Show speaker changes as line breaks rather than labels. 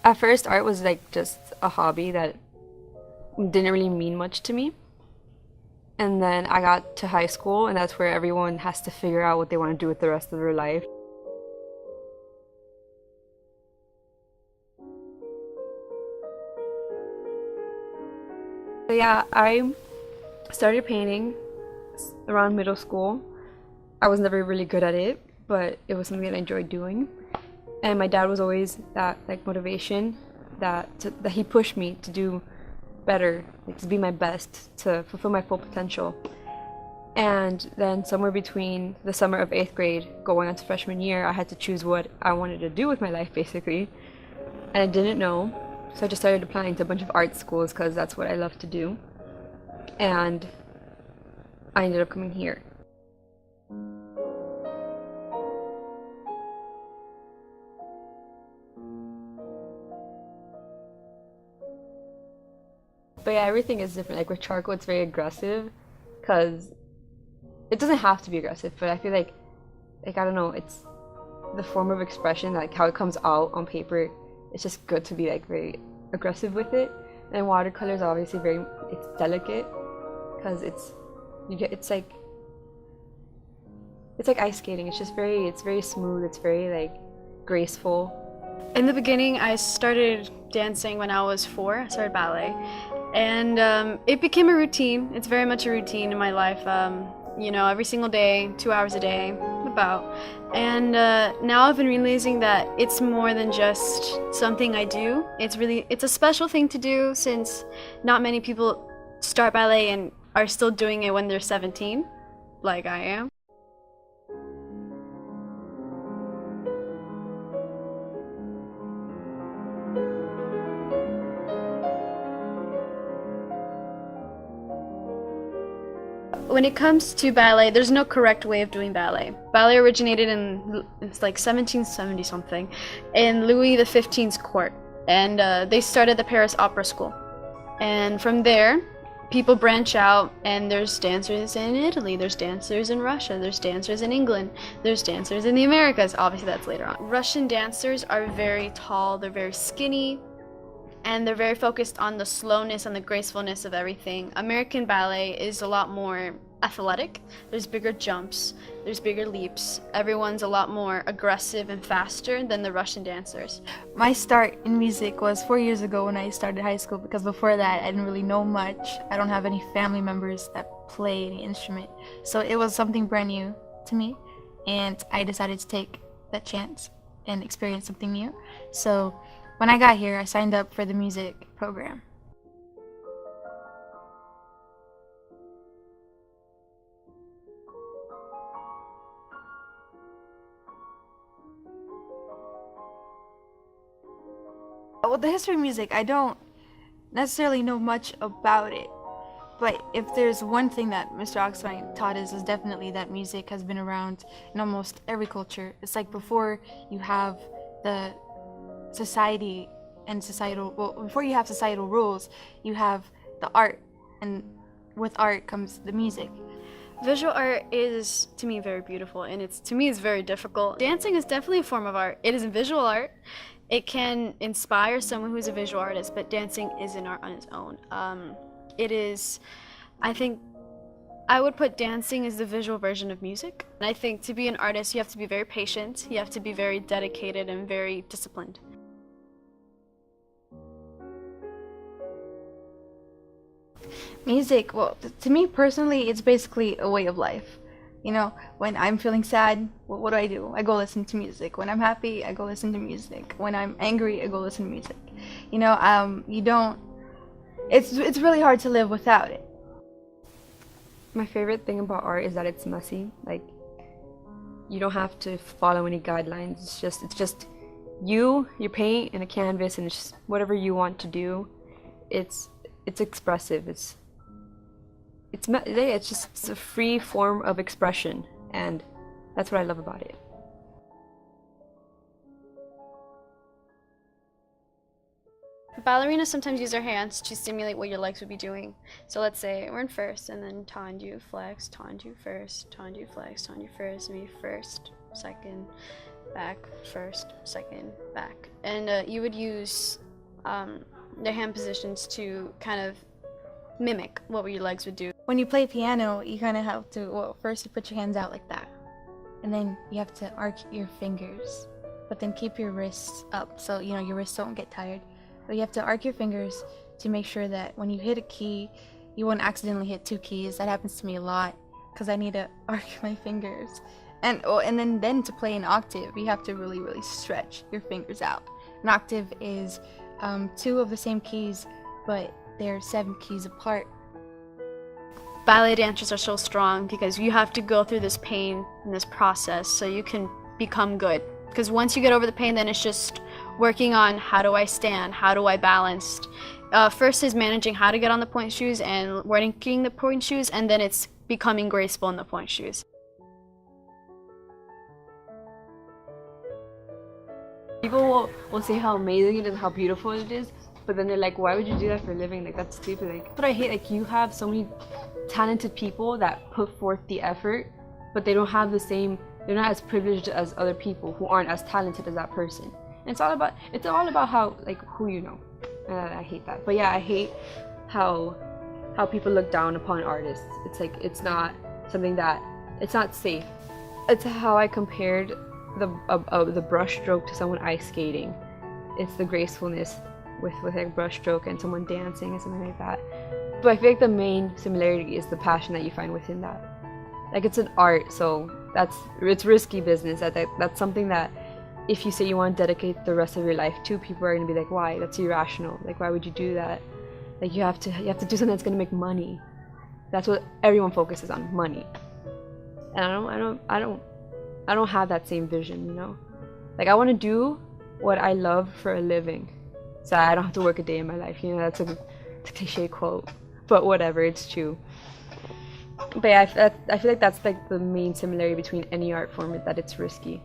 At first, art was like just a hobby that didn't really mean much to me. And then I got to high school, and that's where everyone has to figure out what they want to do with the rest of their life. So yeah, I started painting around middle school. I was never really good at it, but it was something that I enjoyed doing. And my dad was always that like motivation that he pushed me to do better, like, to be my best, to fulfill my full potential. And then somewhere between the summer of 8th grade going on to freshman year, I had to choose what I wanted to do with my life basically. And I didn't know, so I just started applying to a bunch of art schools because that's what I love to do. And I ended up coming here. But yeah, everything is different. Like with charcoal, it's very aggressive because it doesn't have to be aggressive, but I feel like I don't know, it's the form of expression, like how it comes out on paper. It's just good to be like very aggressive with it. And watercolor is obviously very, it's delicate because it's like ice skating. It's very smooth. It's very like graceful.
In the beginning, I started dancing when I was 4. I started ballet, and it became a routine. It's very much a routine in my life. Every single day, 2 hours a day, about. And now I've been realizing that it's more than just something I do. It's a special thing to do since not many people start ballet and are still doing it when they're 17, like I am. When it comes to ballet, there's no correct way of doing ballet. Ballet originated in it's like 1770 something in Louis XV's court, and they started the Paris Opera School. And from there, people branch out, and there's dancers in Italy, there's dancers in Russia, there's dancers in England, there's dancers in the Americas. Obviously, that's later on. Russian dancers are very tall, they're very skinny, and they're very focused on the slowness and the gracefulness of everything. American ballet is a lot more athletic. There's bigger jumps, there's bigger leaps. Everyone's a lot more aggressive and faster than the Russian dancers.
My start in music was 4 years ago when I started high school, because before that I didn't really know much. I don't have any family members that play any instrument. So it was something brand new to me, and I decided to take that chance and experience something new. So when I got here, I signed up for the music program. Well, the history of music, I don't necessarily know much about it. But if there's one thing that Mr. Oxfine taught us, is definitely that music has been around in almost every culture. It's like before you have the society and societal, well, before you have societal rules, you have the art, and with art comes the music.
Visual art is, to me, very beautiful, and to me, it's very difficult. Dancing is definitely a form of art. It is visual art. It can inspire someone who's a visual artist, but dancing is an art on its own. It is, I think, I would put dancing as the visual version of music. And I think to be an artist, you have to be very patient, you have to be very dedicated and very disciplined.
Music, well, to me personally, it's basically a way of life. You know, when I'm feeling sad, what do? I go listen to music. When I'm happy, I go listen to music. When I'm angry, I go listen to music. You don't, it's really hard to live without it.
My favorite thing about art is that it's messy. Like, you don't have to follow any guidelines. It's just your paint and a canvas, and it's just whatever you want to do. It's expressive. It's a free form of expression, and that's what I love about it.
Ballerinas sometimes use their hands to simulate what your legs would be doing. So let's say we're in first, and then tendu, flex, tendu, first, tendu, flex, tendu, first, maybe first, second, back, first, second, back. And you would use their hand positions to kind of mimic what your legs would do.
When you play piano, you kind of have to, well, first you put your hands out like that. And then you have to arc your fingers, but then keep your wrists up so, you know, your wrists don't get tired. But you have to arc your fingers to make sure that when you hit a key, you won't accidentally hit 2 keys. That happens to me a lot because I need to arc my fingers. And then to play an octave, you have to really stretch your fingers out. An octave is 2 of the same keys, but they're 7 keys apart.
Ballet dancers are so strong because you have to go through this pain and this process so you can become good. Because once you get over the pain, then it's just working on how do I stand, how do I balance. First is managing how to get on the point shoes and working the point shoes, and then it's becoming graceful in the point shoes.
People will say how amazing it is, how beautiful it is, but then they're like, why would you do that for a living? Like, that's stupid. Like, but I hate, like, you have so many talented people that put forth the effort, but they don't have the same, they're not as privileged as other people who aren't as talented as that person. And it's all about how, like, who you know. And I hate that. But yeah, I hate how people look down upon artists. It's like, it's not something that, it's not safe. It's how I compared the brush stroke to someone ice skating. It's the gracefulness with a brush stroke and someone dancing and something like that. But I feel like the main similarity is the passion that you find within that. Like, it's an art, so it's risky business. That's something that if you say you want to dedicate the rest of your life to, people are gonna be like, why? That's irrational. Like, why would you do that? Like, you have to do something that's gonna make money. That's what everyone focuses on, money. And I don't have that same vision, you know? Like, I want to do what I love for a living, so I don't have to work a day in my life. You know, that's a cliche quote, but whatever, it's true. But yeah, I feel like that's like the main similarity between any art form, is that it's risky.